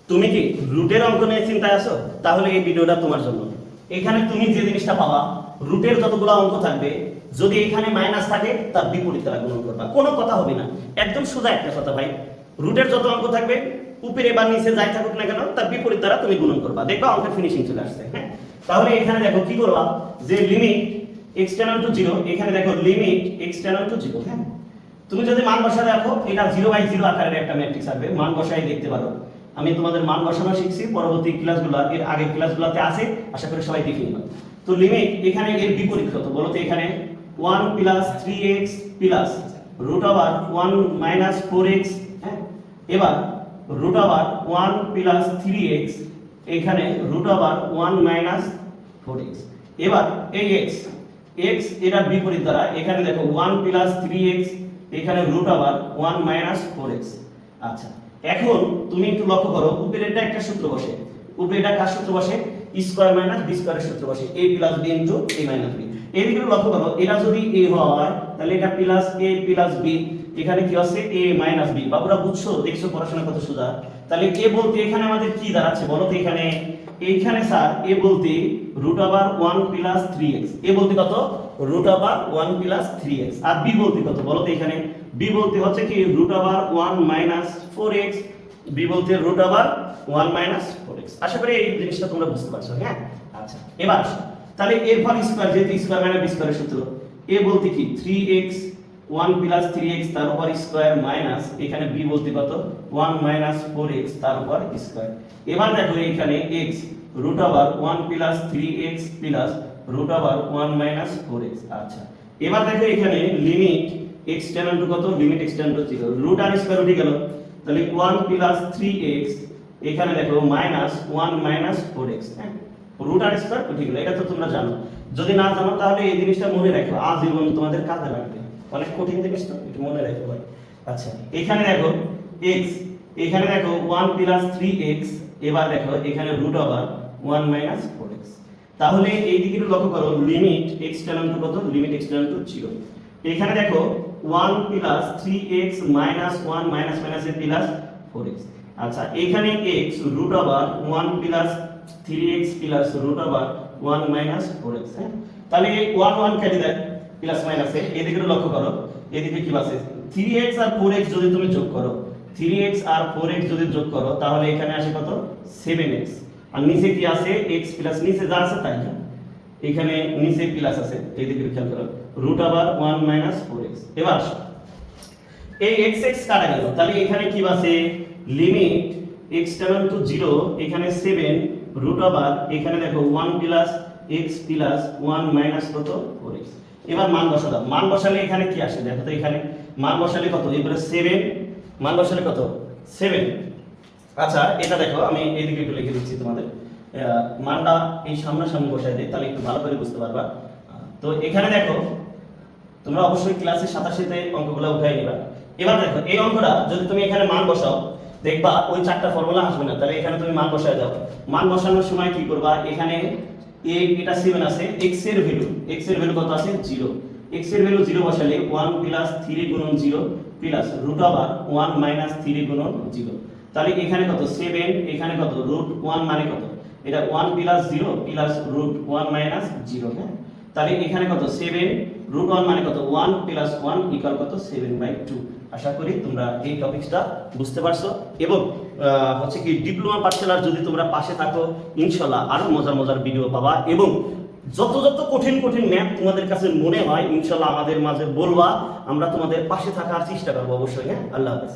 তুমি কি রুটের অঙ্ক নিয়ে চিন্তায় আছো? তাহলে এই ভিডিওটা তোমার জন্য। এখানে তুমি যে জিনিসটা পাবা, রুটের যতগুলো অঙ্ক থাকবে, যদি এখানে মাইনাস থাকে তার বিপরীত দ্বারা গুণন করবা, কোনো কথা হবে না, একদম সোজা একটা কথা ভাই। রুটের যত অঙ্ক থাকবে, উপরে বা নিচে যাই থাকুক না কেন, তার বিপরীত দ্বারা তুমি গুণন করবা, দেখবা অঙ্কের ফিনিশিং চলে আসছে। হ্যাঁ, তাহলে এখানে দেখো কি করবা, যে লিমিট x টেন্ড টু 0, এখানে দেখো লিমিট x টেন্ড টু 0। হ্যাঁ, তুমি যদি মান বসা দেখো, এটা 0/0 আকারের একটা ম্যাট্রিক্স আসবে, মান বসাই দেখতে পারো। আমি তোমাদের মান বসানো শিখছি পরবর্তী ক্লাসগুলো, এর আগের ক্লাসগুলোতে আছে, আশা করি সবাই দেখে নিবা। তো লিমিট এখানে এর বিপরীত কত বলো তো? এখানে 1 + 3x + √1 - 4x। হ্যাঁ, এবার √1 + 3x, এখানে √1 - 4x। এবার এই x এর বিপরীত দ্বারা এখানে দেখো 1 + 3x, এখানে √1 - 4x। আচ্ছা, এখন তুমি একটু লক্ষ্য করো, উপরে এটা একটা সূত্র বসে, উপরে এটা কার সূত্র বসে? স্কয়ার মাইনাস বি স্কয়ারের সূত্র বসে, a + b * a - b। এই দিকে লক্ষ্য করো, এটা যদি a হয় তাহলে এটা প্লাস a + b, এখানে কি আছে? a - b। বাবুরা বুঝছো? দেখছো পড়াশোনা কত সোজা? তাহলে a বলতে এখানে আমাদের কি দাঁড়াচ্ছে বলো তো? এইখানে স্যার a বলতে √1 + 3x, a বলতে কত? √1 + 3x। আর b বলতে কত বলো তো? এখানে b বলতে হচ্ছে কি √1 - 4x, b বলতে √1 - 4x। আশা করি এই জিনিসটা তোমরা বুঝতে পারছো। হ্যাঁ, আচ্ছা, এবার আসো, তাহলে এর ফল স্কয়ার, যেহেতু স্কয়ার মানে বি স্কয়ারের সূত্র, a বলতে কি 3x 1 + 3x তার উপর স্কয়ার মাইনাস, এখানে b বলতে কত? 1 - 4x তার উপর স্কয়ার। এবার দেখো এখানে x √1 + 3x +√1 - 4x। আচ্ছা, এবার দেখো এখানে লিমিট x টেন্ড টু কত? Limit x tend to 0, root আর স্কয়ার উঠে গেল, তাহলে 1 + 3x, এখানে দেখো -1 - 4x। হ্যাঁ, রুট আর স্কয়ার উঠে গেল, এটা তো তোমরা জানো। যদি না জানো তাহলে এই জিনিসটা মনে রাখো, আজীবন তোমাদের কাজে লাগবে, অনেক কঠিন জিনিস তো, এটা মনে রাখো ভাই। আচ্ছা, এখানে দেখো x, এখানে দেখো 1 + 3x, এবার দেখো এখানে √1 - 4x। তাহলে এই দিকে লক্ষ্য করো, লিমিট x টেন্ড টু কত? Limit x tend to 0। এখানে দেখো 1 + 3x - 1 মাইনাস এ প্লাস 4x। আচ্ছা, এখানে x √1 + 3x +√1 - 4x। হ্যাঁ, তাহলে এই 1 কেটে দেয় প্লাস মাইনাসে, এদিকে লক্ষ্য করো, এদিকে কি আছে? 3x আর 4x যদি তুমি যোগ করো, 3x আর 4x যদি যোগ করো, তাহলে এখানে আসে কত? 7x। আর নিচে কি আছে? x প্লাস, নিচে যা আছে তাই, এখানে নিচে প্লাস আছে, এইদিকে খেয়াল করো, √1 - 4x। এবার আসো, এই x কাটা গেল, তাহলে এখানে কি আছে? লিমিট x টেন্ড টু 0, এখানে 7 এখানে দেখো 1 + x + 1 - কত? 4x। এবার মান বসা দাও, মান বসালে এখানে কি আসে দেখো তো? এখানে মান বসালে কত? এবারে 7, মান বসালে কত? 7। আচ্ছা, এটা দেখো আমি এইদিকে একটু লিখে দিচ্ছি তোমাদের, মানটা এই সামনাসামনি বসাই দেই, তাহলে একটু ভালো করে বুঝতে পারবা। তো এখানে দেখো, তোমরা অবশ্যই ক্লাসের সাথে সাথে অঙ্কগুলো উঠাই নিবা। এবার দেখো এই অঙ্কটা যদি তুমি এখানে মান বসাও, দেখবা ওই চারটা ফর্মুলা আসবে না, তাহলে এখানে তুমি মান বসায় দাও। মান বসানোর সময় কি করবা? এখানে এটা 7 আছে, x এর ভ্যালু কত আছে? 0। x এর ভ্যালু 0 বসালে 1 + 3 × 0 +√1 - 3 × 0, তাহলে এখানে কত? 7, এখানে কত? √1 মানে কত? এটা 1 + 0 +√1 - 0। হ্যাঁ, তাহলে এখানে কত? 7, √1 মানে কত? 1 + 1 = কত? 7/2। আশা করি তোমরা এই টপিকসটা বুঝতে পারছো, এবং হচ্ছে কি ডিপ্লোমা পাঠশালার যদি তোমরা পাশে থাকো, ইনশাআল্লাহ আরো মজার ভিডিও পাবা, এবং যত কঠিন ম্যাথ তোমাদের কাছে মনে হয়, ইনশাআল্লাহ আমাদের মাঝে বলবা, আমরা তোমাদের পাশে থাকার চেষ্টা করবো অবশ্যই। হ্যাঁ, আল্লাহ হাফেজ।